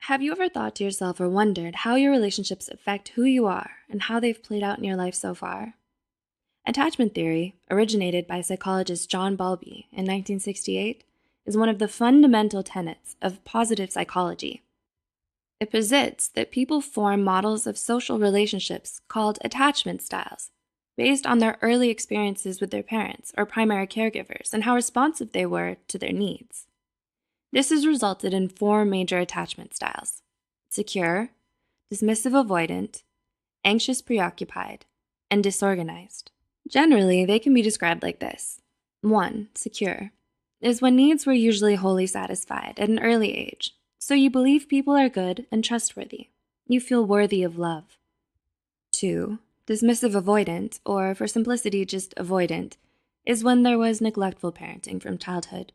Have you ever thought to yourself or wondered how your relationships affect who you are and how they've played out in your life so far? Attachment theory, originated by psychologist John Bowlby in 1968, is one of the fundamental tenets of positive psychology. It posits that people form models of social relationships called attachment styles, based on their early experiences with their parents or primary caregivers and how responsive they were to their needs. This has resulted in 4 major attachment styles: secure, dismissive avoidant, anxious preoccupied, and disorganized. Generally, they can be described like this. 1. Secure is when needs were usually wholly satisfied at an early age, so you believe people are good and trustworthy. You feel worthy of love. 2. Dismissive avoidant, or for simplicity just avoidant, is when there was neglectful parenting from childhood.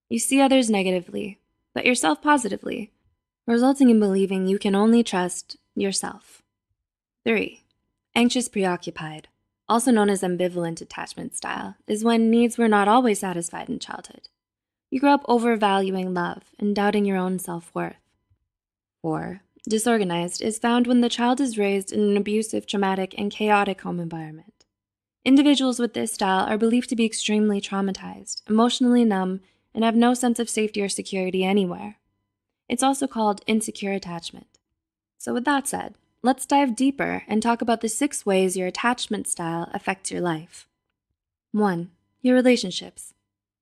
You see others negatively, but yourself positively, resulting in believing you can only trust yourself. 3. Anxious preoccupied, also known as ambivalent attachment style, is when needs were not always satisfied in childhood. You grew up overvaluing love and doubting your own self-worth. 4. Disorganized is found when the child is raised in an abusive, traumatic, and chaotic home environment. Individuals with this style are believed to be extremely traumatized, emotionally numb, and have no sense of safety or security anywhere. It's also called insecure attachment. So with that said, let's dive deeper and talk about the 6 ways your attachment style affects your life. 1. Your relationships.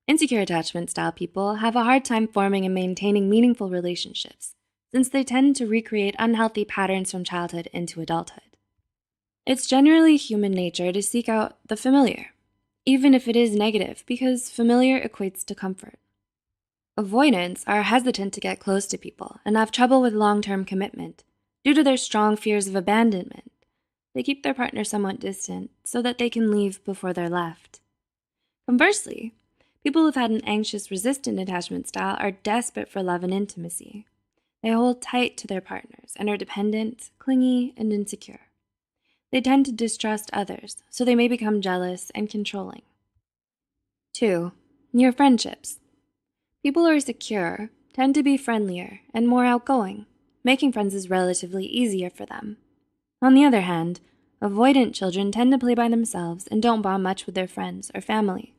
Insecure attachment style people have a hard time forming and maintaining meaningful relationships, since they tend to recreate unhealthy patterns from childhood into adulthood. It's generally human nature to seek out the familiar, even if it is negative, because familiar equates to comfort. Avoidants are hesitant to get close to people and have trouble with long-term commitment due to their strong fears of abandonment. They keep their partner somewhat distant so that they can leave before they're left. Conversely, people who've had an anxious, resistant attachment style are desperate for love and intimacy. They hold tight to their partners and are dependent, clingy, and insecure. They tend to distrust others, so they may become jealous and controlling. 2. Your friendships. People who are secure tend to be friendlier and more outgoing. Making friends is relatively easier for them. On the other hand, avoidant children tend to play by themselves and don't bond much with their friends or family,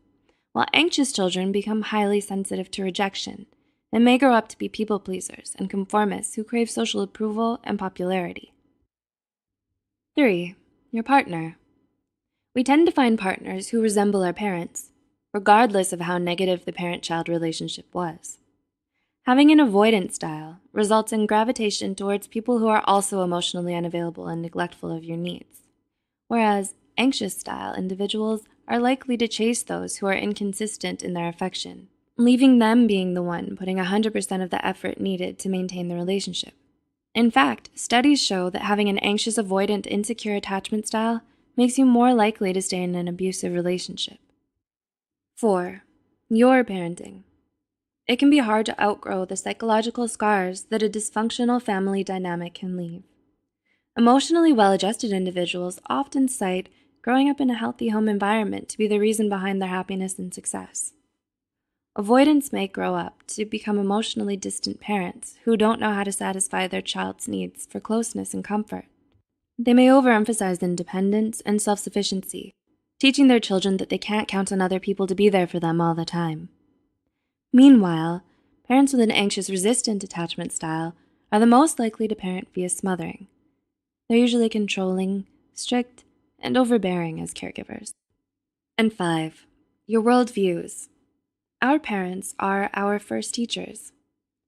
while anxious children become highly sensitive to rejection and may grow up to be people pleasers and conformists who crave social approval and popularity. 3. Your partner. We tend to find partners who resemble our parents, regardless of how negative the parent-child relationship was. Having an avoidant style results in gravitation towards people who are also emotionally unavailable and neglectful of your needs, whereas anxious style individuals are likely to chase those who are inconsistent in their affection, leaving them being the one putting 100% of the effort needed to maintain the relationship. In fact, studies show that having an anxious, avoidant, insecure attachment style makes you more likely to stay in an abusive relationship. 4. Your parenting. It can be hard to outgrow the psychological scars that a dysfunctional family dynamic can leave. Emotionally well-adjusted individuals often cite growing up in a healthy home environment to be the reason behind their happiness and success. Avoidants may grow up to become emotionally distant parents who don't know how to satisfy their child's needs for closeness and comfort. They may overemphasize independence and self-sufficiency, teaching their children that they can't count on other people to be there for them all the time. Meanwhile, parents with an anxious, resistant attachment style are the most likely to parent via smothering. They're usually controlling, strict, and overbearing as caregivers. And 5. Your worldviews. Our parents are our first teachers.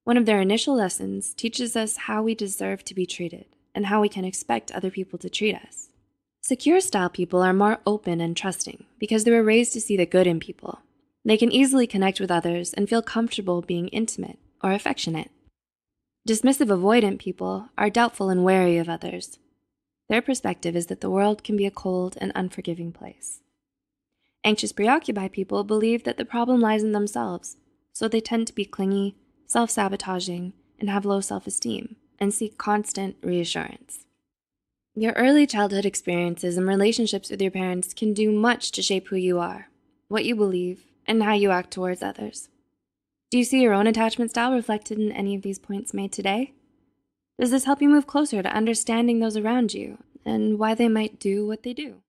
One of their initial lessons teaches us how we deserve to be treated and how we can expect other people to treat us. Secure style people are more open and trusting because they were raised to see the good in people. They can easily connect with others and feel comfortable being intimate or affectionate. Dismissive avoidant people are doubtful and wary of others. Their perspective is that the world can be a cold and unforgiving place. Anxious preoccupied people believe that the problem lies in themselves, so they tend to be clingy, self-sabotaging, and have low self-esteem, and seek constant reassurance. Your early childhood experiences and relationships with your parents can do much to shape who you are, what you believe, and how you act towards others. Do you see your own attachment style reflected in any of these points made today? Does this help you move closer to understanding those around you and why they might do what they do?